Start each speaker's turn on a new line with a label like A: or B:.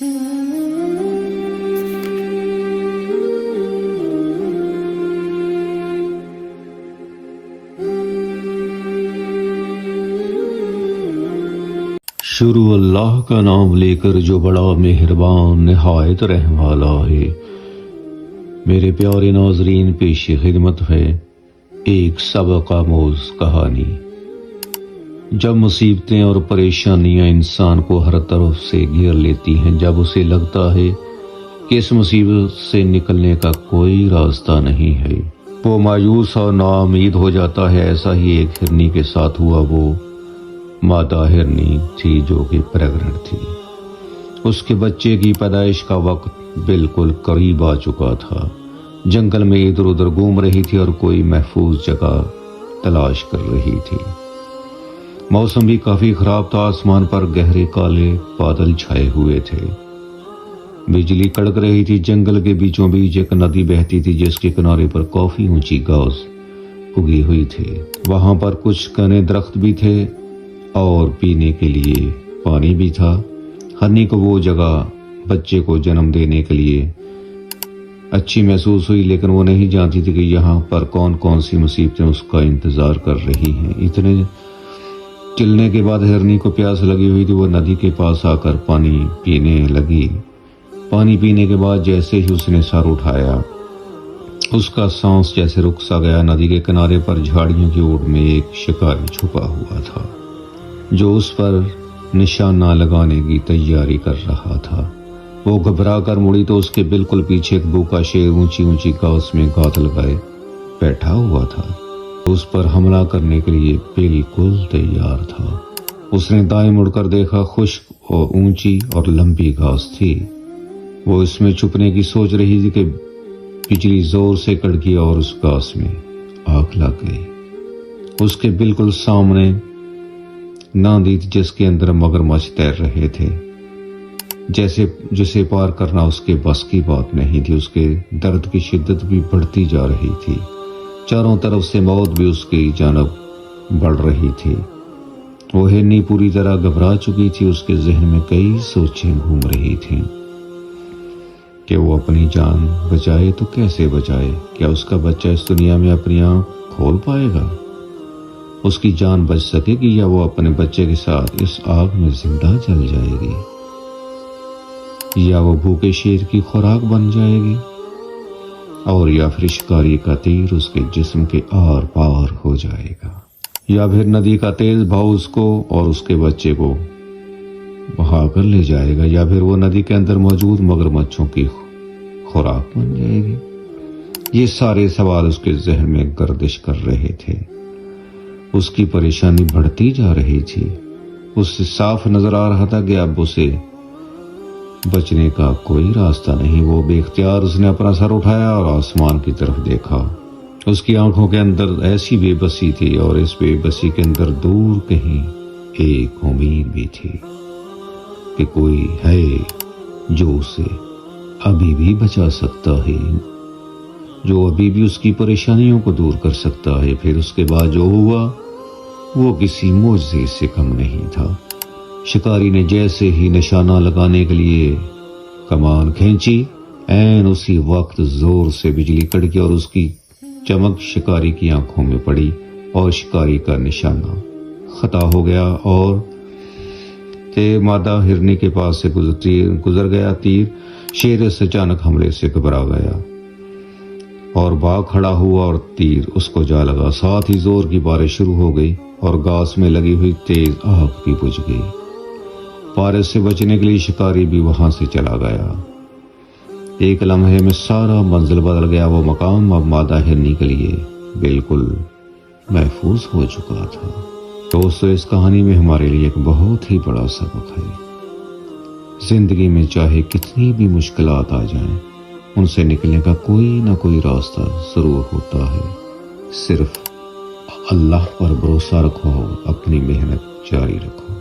A: شروع اللہ کا نام لے کر جو بڑا مہربان نہایت رحم والا ہے۔ میرے پیارے ناظرین، پیش خدمت ہے ایک سبق آموز کہانی۔ جب مصیبتیں اور پریشانیاں انسان کو ہر طرف سے گھیر لیتی ہیں، جب اسے لگتا ہے کہ اس مصیبت سے نکلنے کا کوئی راستہ نہیں ہے، وہ مایوس اور نا امید ہو جاتا ہے۔ ایسا ہی ایک ہرنی کے ساتھ ہوا۔ وہ مادہ ہرنی تھی جو کہ پریگننٹ تھی۔ اس کے بچے کی پیدائش کا وقت بالکل قریب آ چکا تھا۔ جنگل میں ادھر ادھر گھوم رہی تھی اور کوئی محفوظ جگہ تلاش کر رہی تھی۔ موسم بھی کافی خراب تھا، آسمان پر گہرے کالے بادل چھائے ہوئے تھے، بجلی کڑک رہی تھی۔ جنگل کے بیچوں بیچ ایک ندی بہتی تھی جس کے کنارے پر کافی اونچی گھاس اگی ہوئی تھی۔ وہاں پر کچھ گھنے درخت بھی تھے اور پینے کے لیے پانی بھی تھا۔ ہرنی کو وہ جگہ بچے کو جنم دینے کے لیے اچھی محسوس ہوئی، لیکن وہ نہیں جانتی تھی کہ یہاں پر کون کون سی مصیبتیں اس کا انتظار کر رہی ہیں۔ اتنے چلنے کے بعد ہرنی کو پیاس لگی ہوئی تھی۔ وہ ندی کے پاس آ کر پانی پینے لگی۔ پانی پینے کے بعد جیسے ہی اس نے سر اٹھایا، اس کا سانس جیسے رک سا گیا۔ ندی کے کنارے پر جھاڑیوں کی اوٹ میں ایک شکاری چھپا ہوا تھا جو اس پر نشانہ لگانے کی تیاری کر رہا تھا۔ وہ گھبرا کر مڑی تو اس کے بالکل پیچھے ایک بھوکا شیر اونچی اونچی گھاس میں گھات لگائے بیٹھا ہوا تھا۔ اس پر حملہ کرنے کے لیے بالکل تیار تھا۔ اس نے دائیں مڑ کر دیکھا، خشک اور اونچی اور لمبی گھاس تھی۔ وہ اس میں چھپنے کی سوچ رہی تھی کہ بجلی زور سے کڑکی اور اس گھاس میں آگ لگ گئی۔ اس کے بالکل سامنے ناندی تھی جس کے اندر مگرمچھ تیر رہے تھے، جسے پار کرنا اس کے بس کی بات نہیں تھی۔ اس کے درد کی شدت بھی بڑھتی جا رہی تھی، چاروں طرف سے موت بھی اس کی جانب بڑھ رہی تھی۔ وہ ہرنی پوری طرح گھبرا چکی تھی۔ اس کے ذہن میں کئی سوچیں گھوم رہی تھیں کہ وہ اپنی جان بچائے تو کیسے بچائے؟ کیا اس کا بچہ اس دنیا میں اپنی آنکھ کھول پائے گا؟ اس کی جان بچ سکے گی یا وہ اپنے بچے کے ساتھ اس آگ میں زندہ جل جائے گی؟ یا وہ بھوکے شیر کی خوراک بن جائے گی؟ اور یا پھر شکاری کا تیر اس کے جسم کے آر پار ہو جائے گا؟ یا پھر ندی کا تیز بہاؤ اس کو اور اس کے بچے کو بہا کر لے جائے گا؟ یا پھر وہ ندی کے اندر موجود مگرمچھوں کی خوراک بن جائے گی؟ یہ سارے سوال اس کے ذہن میں گردش کر رہے تھے۔ اس کی پریشانی بڑھتی جا رہی تھی۔ اس سے صاف نظر آ رہا تھا کہ اب اسے بچنے کا کوئی راستہ نہیں۔ وہ بے اختیار اس نے اپنا سر اٹھایا اور آسمان کی طرف دیکھا۔ اس کی آنکھوں کے اندر ایسی بے بسی تھی اور اس بے بسی کے اندر دور کہیں ایک امید بھی تھی کہ کوئی ہے جو اسے ابھی بھی بچا سکتا ہے، جو ابھی بھی اس کی پریشانیوں کو دور کر سکتا ہے۔ پھر اس کے بعد جو ہوا وہ کسی معجزے سے کم نہیں تھا۔ شکاری نے جیسے ہی نشانہ لگانے کے لیے کمان کھینچی، عین اسی وقت زور سے بجلی کڑکی اور اس کی چمک شکاری کی آنکھوں میں پڑی اور شکاری کا نشانہ خطا ہو گیا اور مادہ ہرنی کے پاس سے گزر گیا۔ تیر شیر اس اچانک حملے سے گھبرا گیا اور بھاگ کھڑا ہوا اور تیر اس کو جا لگا۔ ساتھ ہی زور کی بارش شروع ہو گئی اور گھاس میں لگی ہوئی تیز آگ بھی بجھ گئی۔ بارش سے بچنے کے لیے شکاری بھی وہاں سے چلا گیا۔ ایک لمحے میں سارا منزل بدل گیا۔ وہ مقام اب مادہ ہرنی کے لیے بالکل محفوظ ہو چکا تھا۔ دوستو، اس کہانی میں ہمارے لیے ایک بہت ہی بڑا سبق ہے۔ زندگی میں چاہے کتنی بھی مشکلات آ جائیں، ان سے نکلنے کا کوئی نہ کوئی راستہ ضرور ہوتا ہے۔ صرف اللہ پر بھروسہ رکھو، اپنی محنت جاری رکھو۔